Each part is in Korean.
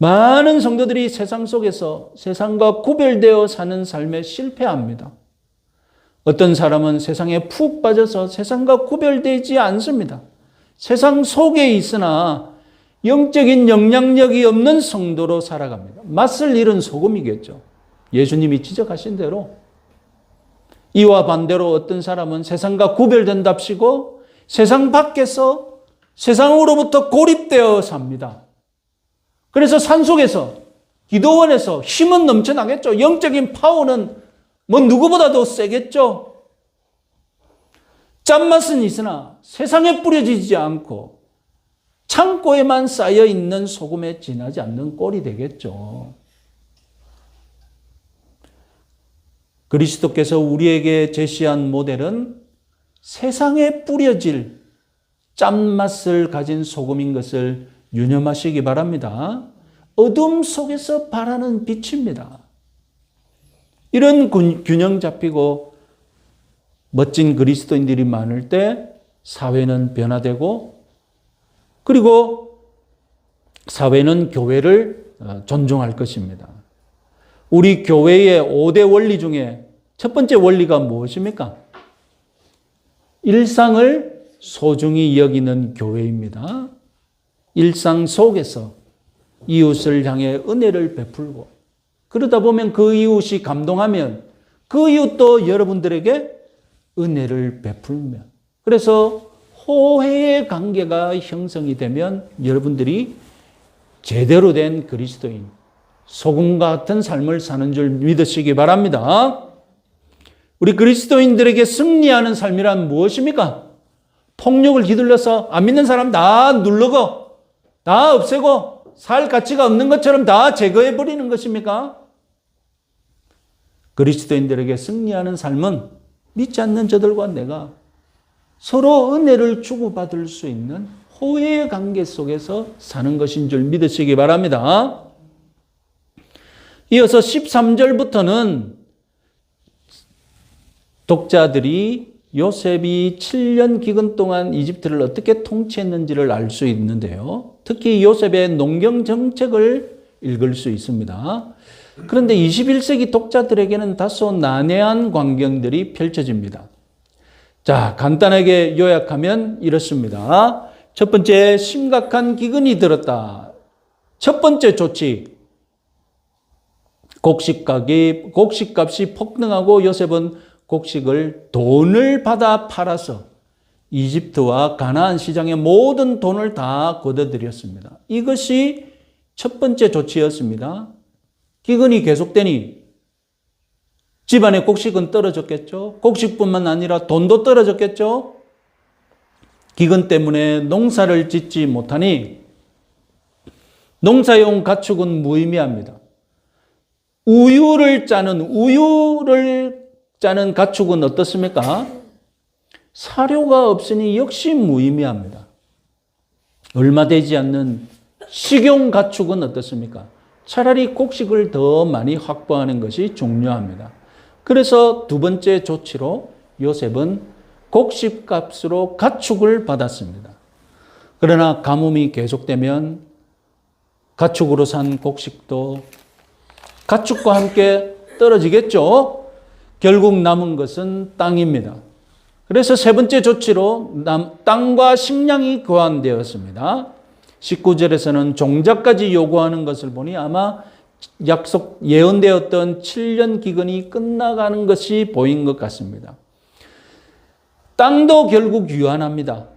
많은 성도들이 세상 속에서 세상과 구별되어 사는 삶에 실패합니다. 어떤 사람은 세상에 푹 빠져서 세상과 구별되지 않습니다. 세상 속에 있으나 영적인 영향력이 없는 성도로 살아갑니다. 맛을 잃은 소금이겠죠. 예수님이 지적하신 대로. 이와 반대로 어떤 사람은 세상과 구별된답시고 세상 밖에서 세상으로부터 고립되어 삽니다. 그래서 산속에서 기도원에서 힘은 넘쳐나겠죠. 영적인 파워는 누구보다도 세겠죠. 짠맛은 있으나 세상에 뿌려지지 않고 창고에만 쌓여있는 소금에 지나지 않는 꼴이 되겠죠. 그리스도께서 우리에게 제시한 모델은 세상에 뿌려질 짠맛을 가진 소금인 것을 유념하시기 바랍니다. 어둠 속에서 발하는 빛입니다. 이런 균형 잡히고 멋진 그리스도인들이 많을 때 사회는 변화되고 그리고 사회는 교회를 존중할 것입니다. 우리 교회의 5대 원리 중에 첫 번째 원리가 무엇입니까? 일상을 소중히 여기는 교회입니다. 일상 속에서 이웃을 향해 은혜를 베풀고 그러다 보면 그 이웃이 감동하면 그 이웃도 여러분들에게 은혜를 베풀며 그래서 호혜의 관계가 형성이 되면 여러분들이 제대로 된 그리스도인, 소금과 같은 삶을 사는 줄 믿으시기 바랍니다. 우리 그리스도인들에게 승리하는 삶이란 무엇입니까? 폭력을 휘둘러서 안 믿는 사람 다 누르고 다 없애고 살 가치가 없는 것처럼 다 제거해버리는 것입니까? 그리스도인들에게 승리하는 삶은 믿지 않는 저들과 내가 서로 은혜를 주고받을 수 있는 호혜의 관계 속에서 사는 것인 줄 믿으시기 바랍니다. 이어서 13절부터는 독자들이 요셉이 7년 기근 동안 이집트를 어떻게 통치했는지를 알 수 있는데요. 특히 요셉의 농경 정책을 읽을 수 있습니다. 그런데 21세기 독자들에게는 다소 난해한 광경들이 펼쳐집니다. 자, 간단하게 요약하면 이렇습니다. 첫 번째, 심각한 기근이 들었다. 첫 번째 조치, 곡식값이 폭등하고 요셉은 곡식을 돈을 받아 팔아서 이집트와 가나안 시장의 모든 돈을 다 걷어들였습니다. 이것이 첫 번째 조치였습니다. 기근이 계속되니 집안의 곡식은 떨어졌겠죠. 곡식뿐만 아니라 돈도 떨어졌겠죠. 기근 때문에 농사를 짓지 못하니 농사용 가축은 무의미합니다. 우유를 짜는 가축은 어떻습니까? 사료가 없으니 역시 무의미합니다. 얼마 되지 않는 식용 가축은 어떻습니까? 차라리 곡식을 더 많이 확보하는 것이 중요합니다. 그래서 두 번째 조치로 요셉은 곡식값으로 가축을 받았습니다. 그러나 가뭄이 계속되면 가축으로 산 곡식도 가축과 함께 떨어지겠죠. 결국 남은 것은 땅입니다. 그래서 세 번째 조치로 땅과 식량이 교환되었습니다. 19절에서는 종자까지 요구하는 것을 보니 아마 예언되었던 7년 기근이 끝나가는 것이 보인 것 같습니다. 땅도 결국 유한합니다.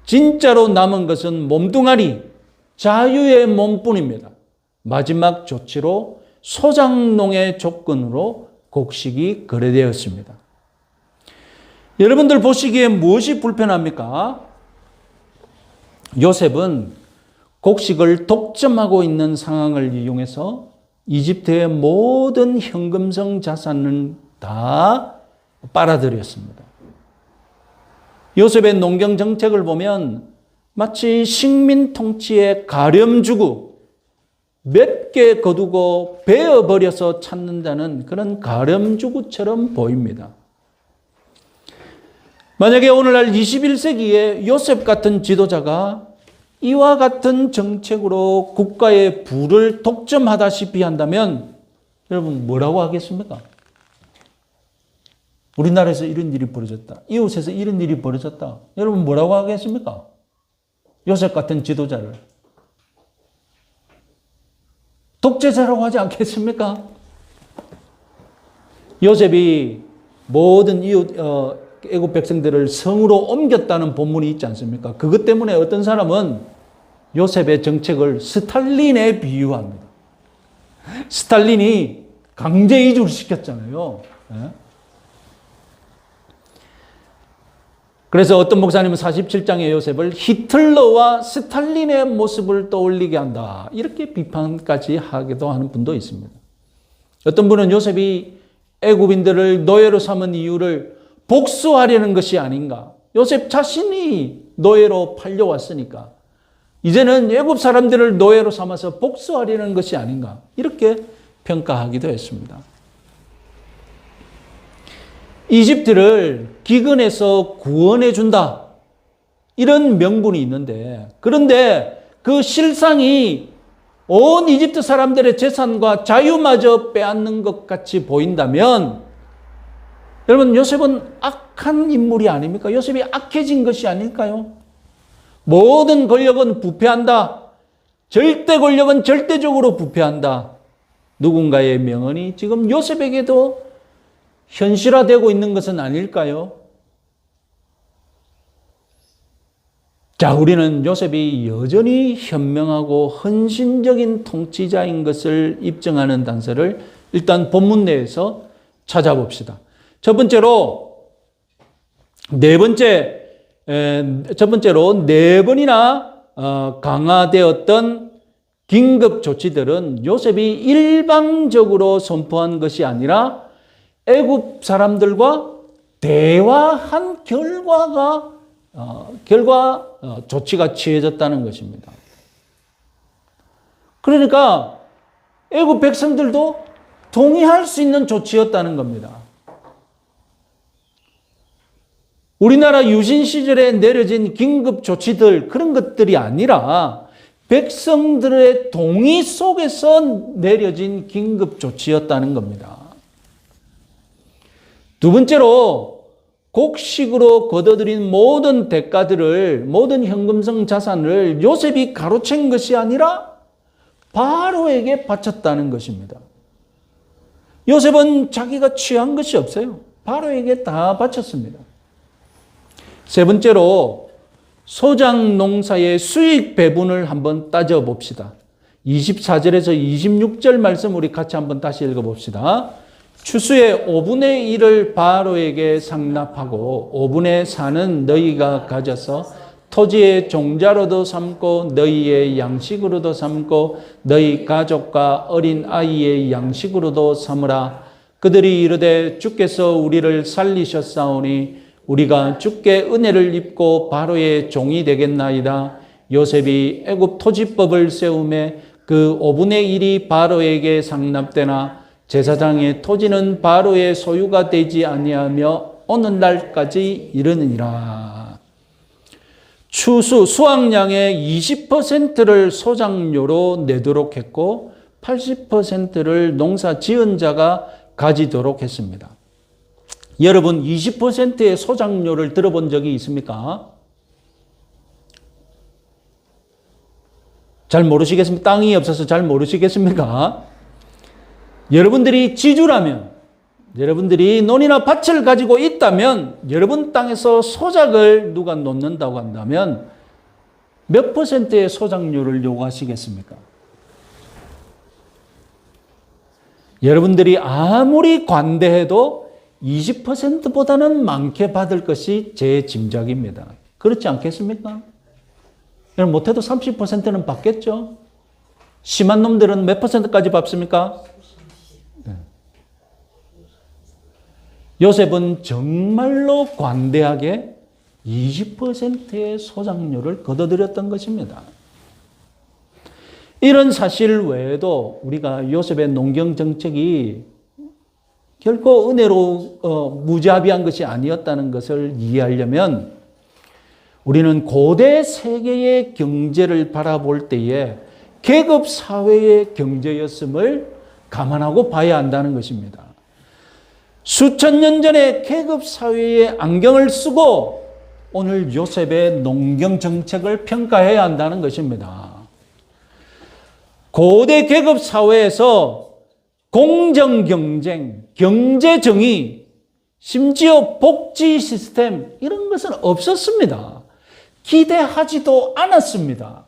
진짜로 남은 것은 몸뚱아리, 자유의 몸뿐입니다. 마지막 조치로 소장농의 조건으로 곡식이 거래되었습니다. 여러분들 보시기에 무엇이 불편합니까? 요셉은 곡식을 독점하고 있는 상황을 이용해서 이집트의 모든 현금성 자산을 다 빨아들였습니다. 요셉의 농경 정책을 보면 마치 식민 통치에 가렴 주고 몇 개 거두고 베어버려서 찾는다는 그런 가렴주구처럼 보입니다. 만약에 오늘날 21세기에 요셉 같은 지도자가 이와 같은 정책으로 국가의 부를 독점하다시피 한다면 여러분 뭐라고 하겠습니까? 우리나라에서 이런 일이 벌어졌다. 이웃에서 이런 일이 벌어졌다. 여러분 뭐라고 하겠습니까? 요셉 같은 지도자를. 독재자라고 하지 않겠습니까? 요셉이 모든 이웃 애국 백성들을 성으로 옮겼다는 본문이 있지 않습니까? 그것 때문에 어떤 사람은 요셉의 정책을 스탈린에 비유합니다. 스탈린이 강제 이주를 시켰잖아요. 그래서 어떤 목사님은 47장의 요셉을 히틀러와 스탈린의 모습을 떠올리게 한다. 이렇게 비판까지 하기도 하는 분도 있습니다. 어떤 분은 요셉이 애굽인들을 노예로 삼은 이유를 복수하려는 것이 아닌가. 요셉 자신이 노예로 팔려왔으니까 이제는 애굽 사람들을 노예로 삼아서 복수하려는 것이 아닌가. 이렇게 평가하기도 했습니다. 이집트를 기근에서 구원해 준다. 이런 명분이 있는데 그런데 그 실상이 온 이집트 사람들의 재산과 자유마저 빼앗는 것 같이 보인다면 여러분 요셉은 악한 인물이 아닙니까? 요셉이 악해진 것이 아닐까요? 모든 권력은 부패한다. 절대 권력은 절대적으로 부패한다. 누군가의 명언이 지금 요셉에게도 현실화되고 있는 것은 아닐까요? 자, 우리는 요셉이 여전히 현명하고 헌신적인 통치자인 것을 입증하는 단서를 일단 본문 내에서 찾아봅시다. 첫 번째로 네 번이나 강화되었던 긴급 조치들은 요셉이 일방적으로 선포한 것이 아니라 애굽 사람들과 대화한 결과 조치가 취해졌다는 것입니다. 그러니까 애굽 백성들도 동의할 수 있는 조치였다는 겁니다. 우리나라 유신 시절에 내려진 긴급 조치들 그런 것들이 아니라 백성들의 동의 속에서 내려진 긴급 조치였다는 겁니다. 두 번째로 곡식으로 거둬들인 모든 대가들을 모든 현금성 자산을 요셉이 가로챈 것이 아니라 바로에게 바쳤다는 것입니다. 요셉은 자기가 취한 것이 없어요. 바로에게 다 바쳤습니다. 세 번째로 소작 농사의 수익 배분을 한번 따져봅시다. 24절에서 26절 말씀 우리 같이 한번 다시 읽어봅시다. 추수의 5분의 1을 바로에게 상납하고 5분의 4는 너희가 가져서 토지의 종자로도 삼고 너희의 양식으로도 삼고 너희 가족과 어린 아이의 양식으로도 삼으라. 그들이 이르되 주께서 우리를 살리셨사오니 우리가 주께 은혜를 입고 바로의 종이 되겠나이다. 요셉이 애굽 토지법을 세우매 그 5분의 1이 바로에게 상납되나 제사장의 토지는 바로의 소유가 되지 아니하며 오늘날까지 이르느니라. 수확량의 20%를 소작료로 내도록 했고 80%를 농사 지은 자가 가지도록 했습니다. 여러분 20%의 소작료를 들어본 적이 있습니까? 잘 모르시겠습니까? 땅이 없어서 잘 모르시겠습니까? 여러분들이 지주라면, 여러분들이 논이나 밭을 가지고 있다면 여러분 땅에서 소작을 누가 놓는다고 한다면 몇 %의 소작료를 요구하시겠습니까? 여러분들이 아무리 관대해도 20%보다는 많게 받을 것이 제 짐작입니다. 그렇지 않겠습니까? 못해도 30%는 받겠죠? 심한 놈들은 몇 %까지 받습니까? 네. 요셉은 정말로 관대하게 20%의 소작료를 거둬들였던 것입니다. 이런 사실 외에도 우리가 요셉의 농경 정책이 결코 은혜로 무자비한 것이 아니었다는 것을 이해하려면 우리는 고대 세계의 경제를 바라볼 때에 계급 사회의 경제였음을 감안하고 봐야 한다는 것입니다. 수천 년 전에 계급 사회의 안경을 쓰고 오늘 요셉의 농경 정책을 평가해야 한다는 것입니다. 고대 계급 사회에서 공정 경쟁, 경제 정의, 심지어 복지 시스템 이런 것은 없었습니다. 기대하지도 않았습니다.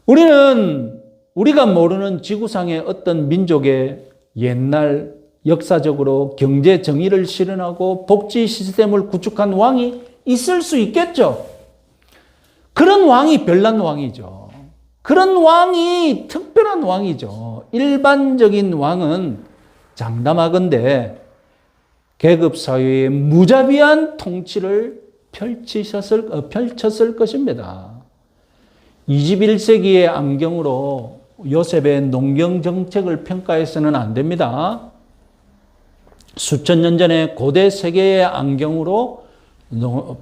우리는 우리가 모르는 지구상의 어떤 민족의 옛날 역사적으로 경제 정의를 실현하고 복지 시스템을 구축한 왕이 있을 수 있겠죠. 그런 왕이 별난 왕이죠. 그런 왕이 특별한 왕이죠. 일반적인 왕은 장담하건대 계급사회의 무자비한 통치를 펼쳤을 것입니다. 21세기의 안경으로 요셉의 농경 정책을 평가해서는 안 됩니다. 수천 년 전에 고대 세계의 안경으로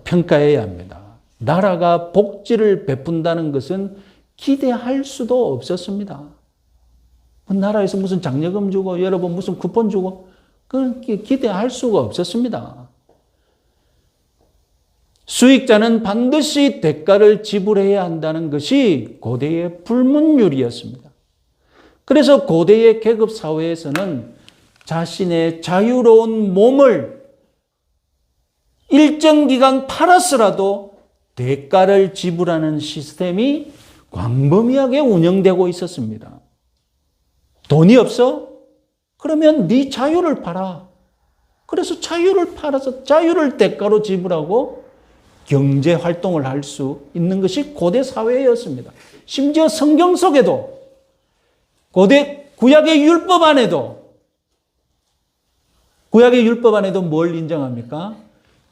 평가해야 합니다. 나라가 복지를 베푼다는 것은 기대할 수도 없었습니다. 나라에서 무슨 장려금 주고 여러분 무슨 쿠폰 주고 그건 기대할 수가 없었습니다. 수익자는 반드시 대가를 지불해야 한다는 것이 고대의 불문율이었습니다. 그래서 고대의 계급 사회에서는 자신의 자유로운 몸을 일정 기간 팔았으라도 대가를 지불하는 시스템이 광범위하게 운영되고 있었습니다. 돈이 없어? 그러면 네 자유를 팔아. 그래서 자유를 팔아서 자유를 대가로 지불하고 경제 활동을 할 수 있는 것이 고대 사회였습니다. 심지어 성경 속에도 고대 구약의 율법 안에도 뭘 인정합니까?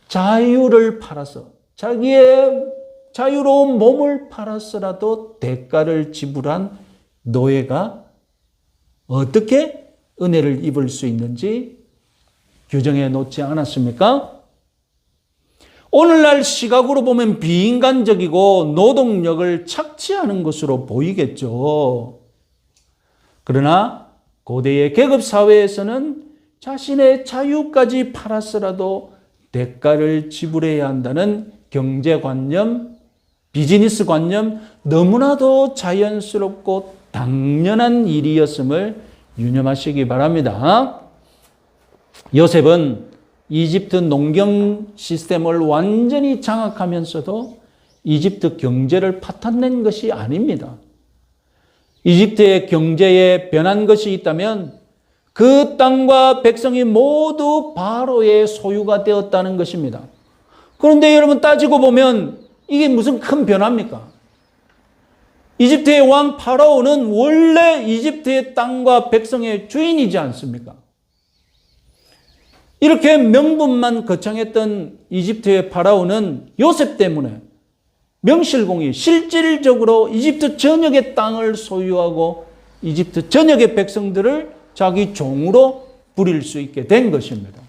자유를 팔아서 자기의 자유로운 몸을 팔았으라도 대가를 지불한 노예가 어떻게 은혜를 입을 수 있는지 규정해 놓지 않았습니까? 오늘날 시각으로 보면 비인간적이고 노동력을 착취하는 것으로 보이겠죠. 그러나 고대의 계급사회에서는 자신의 자유까지 팔았으라도 대가를 지불해야 한다는 경제관념, 비즈니스관념 너무나도 자연스럽고 당연한 일이었음을 유념하시기 바랍니다. 요셉은 이집트 농경 시스템을 완전히 장악하면서도 이집트 경제를 파탄낸 것이 아닙니다. 이집트의 경제에 변한 것이 있다면 그 땅과 백성이 모두 바로의 소유가 되었다는 것입니다. 그런데 여러분 따지고 보면 이게 무슨 큰 변화입니까? 이집트의 왕 파라오는 원래 이집트의 땅과 백성의 주인이지 않습니까? 이렇게 명분만 거창했던 이집트의 파라오는 요셉 때문에 명실공히 실질적으로 이집트 전역의 땅을 소유하고 이집트 전역의 백성들을 자기 종으로 부릴 수 있게 된 것입니다.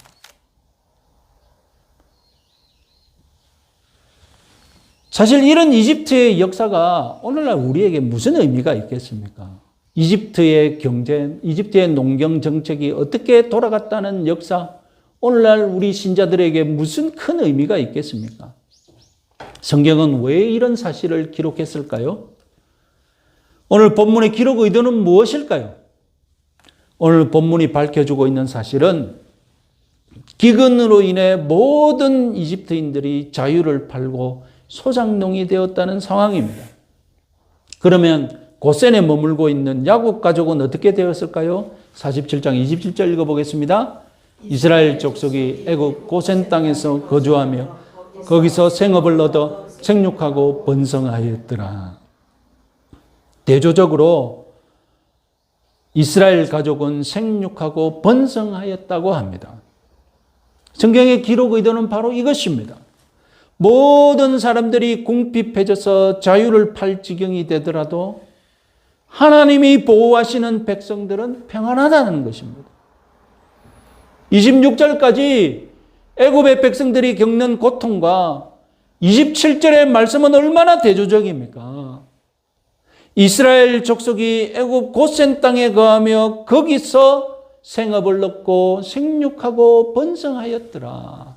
사실 이런 이집트의 역사가 오늘날 우리에게 무슨 의미가 있겠습니까? 이집트의 경제, 이집트의 농경 정책이 어떻게 돌아갔다는 역사, 오늘날 우리 신자들에게 무슨 큰 의미가 있겠습니까? 성경은 왜 이런 사실을 기록했을까요? 오늘 본문의 기록 의도는 무엇일까요? 오늘 본문이 밝혀주고 있는 사실은 기근으로 인해 모든 이집트인들이 자유를 팔고 소작농이 되었다는 상황입니다. 그러면 고센에 머물고 있는 야곱 가족은 어떻게 되었을까요? 47장 27절 읽어보겠습니다. 이스라엘 족속이 애굽 고센 땅에서 거주하며 거기서 생업을 얻어 생육하고 번성하였더라. 대조적으로 이스라엘 가족은 생육하고 번성하였다고 합니다. 성경의 기록 의도는 바로 이것입니다. 모든 사람들이 궁핍해져서 자유를 팔 지경이 되더라도 하나님이 보호하시는 백성들은 평안하다는 것입니다. 26절까지 애굽의 백성들이 겪는 고통과 27절의 말씀은 얼마나 대조적입니까? 이스라엘 족속이 애굽 고센 땅에 거하며 거기서 생업을 얻고 생육하고 번성하였더라.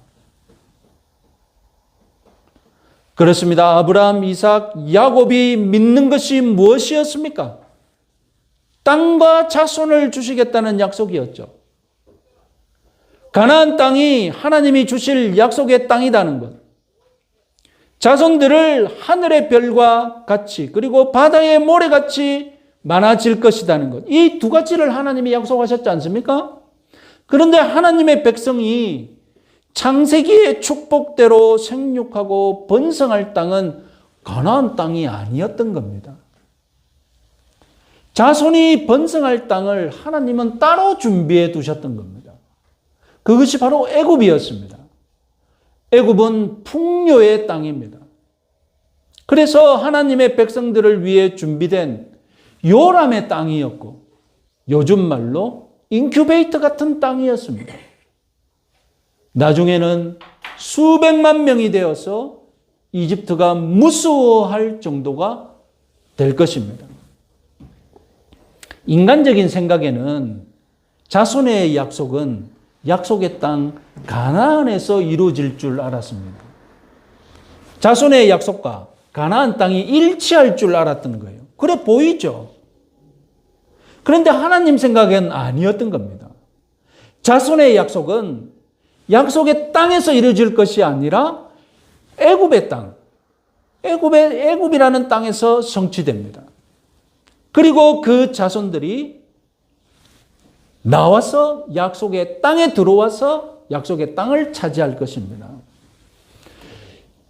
그렇습니다. 아브라함, 이삭, 야곱이 믿는 것이 무엇이었습니까? 땅과 자손을 주시겠다는 약속이었죠. 가나안 땅이 하나님이 주실 약속의 땅이라는 것. 자손들을 하늘의 별과 같이 그리고 바다의 모래같이 많아질 것이라는 것. 이 두 가지를 하나님이 약속하셨지 않습니까? 그런데 하나님의 백성이 창세기의 축복대로 생육하고 번성할 땅은 가나안 땅이 아니었던 겁니다. 자손이 번성할 땅을 하나님은 따로 준비해 두셨던 겁니다. 그것이 바로 애굽이었습니다. 애굽은 풍요의 땅입니다. 그래서 하나님의 백성들을 위해 준비된 요람의 땅이었고 요즘 말로 인큐베이터 같은 땅이었습니다. 나중에는 수백만 명이 되어서 이집트가 무서워할 정도가 될 것입니다. 인간적인 생각에는 자손의 약속은 약속의 땅 가나안에서 이루어질 줄 알았습니다. 자손의 약속과 가나안 땅이 일치할 줄 알았던 거예요. 그래 보이죠? 그런데 하나님 생각엔 아니었던 겁니다. 자손의 약속은 약속의 땅에서 이루어질 것이 아니라 애굽의 땅, 애굽이라는 땅에서 성취됩니다. 그리고 그 자손들이 나와서 약속의 땅에 들어와서 약속의 땅을 차지할 것입니다.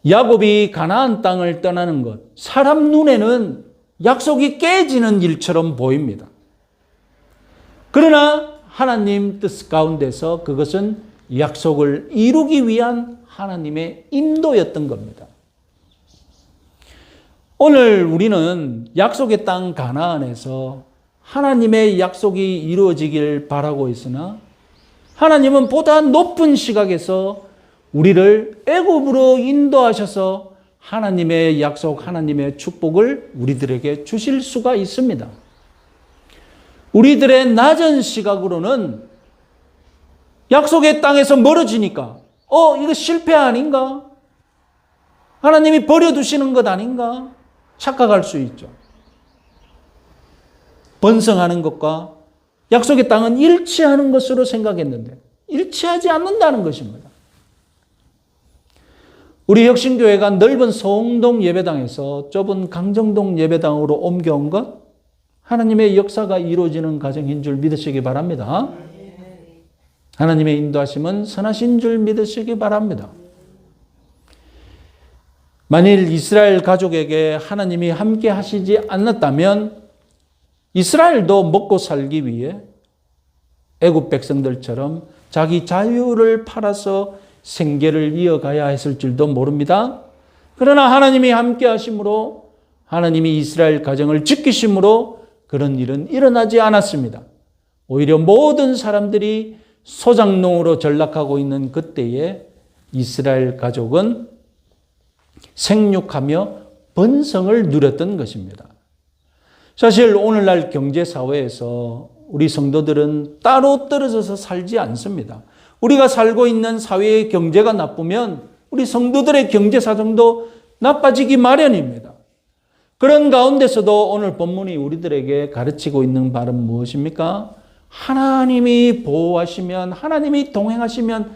야곱이 가나안 땅을 떠나는 것, 사람 눈에는 약속이 깨지는 일처럼 보입니다. 그러나 하나님 뜻 가운데서 그것은 약속을 이루기 위한 하나님의 인도였던 겁니다. 오늘 우리는 약속의 땅 가나안에서 하나님의 약속이 이루어지길 바라고 있으나 하나님은 보다 높은 시각에서 우리를 애굽으로 인도하셔서 하나님의 약속, 하나님의 축복을 우리들에게 주실 수가 있습니다. 우리들의 낮은 시각으로는 약속의 땅에서 멀어지니까 이거 실패 아닌가? 하나님이 버려두시는 것 아닌가? 착각할 수 있죠. 번성하는 것과 약속의 땅은 일치하는 것으로 생각했는데 일치하지 않는다는 것입니다. 우리 혁신교회가 넓은 소홍동 예배당에서 좁은 강정동 예배당으로 옮겨온 것, 하나님의 역사가 이루어지는 과정인 줄 믿으시기 바랍니다. 하나님의 인도하심은 선하신 줄 믿으시기 바랍니다. 만일 이스라엘 가족에게 하나님이 함께 하시지 않았다면 이스라엘도 먹고 살기 위해 애굽 백성들처럼 자기 자유를 팔아서 생계를 이어가야 했을 줄도 모릅니다. 그러나 하나님이 함께 하심으로 하나님이 이스라엘 가정을 지키심으로 그런 일은 일어나지 않았습니다. 오히려 모든 사람들이 소작농으로 전락하고 있는 그때에 이스라엘 가족은 생육하며 번성을 누렸던 것입니다. 사실 오늘날 경제사회에서 우리 성도들은 따로 떨어져서 살지 않습니다. 우리가 살고 있는 사회의 경제가 나쁘면 우리 성도들의 경제 사정도 나빠지기 마련입니다. 그런 가운데서도 오늘 본문이 우리들에게 가르치고 있는 바는 무엇입니까? 하나님이 보호하시면, 하나님이 동행하시면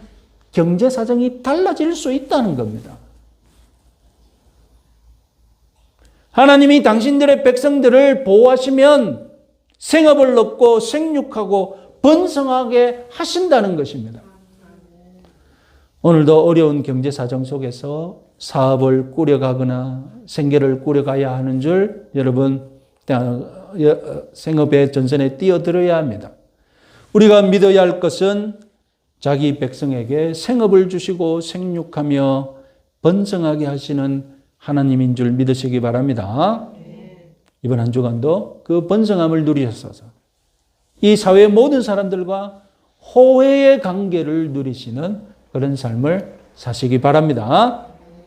경제 사정이 달라질 수 있다는 겁니다. 하나님이 당신들의 백성들을 보호하시면 생업을 얻고 생육하고 번성하게 하신다는 것입니다. 오늘도 어려운 경제 사정 속에서 사업을 꾸려가거나 생계를 꾸려가야 하는 줄 여러분 생업의 전선에 뛰어들어야 합니다. 우리가 믿어야 할 것은 자기 백성에게 생업을 주시고 생육하며 번성하게 하시는 하나님인 줄 믿으시기 바랍니다. 이번 한 주간도 그 번성함을 누리셔서 이 사회의 모든 사람들과 호혜의 관계를 누리시는 그런 삶을 사시기 바랍니다.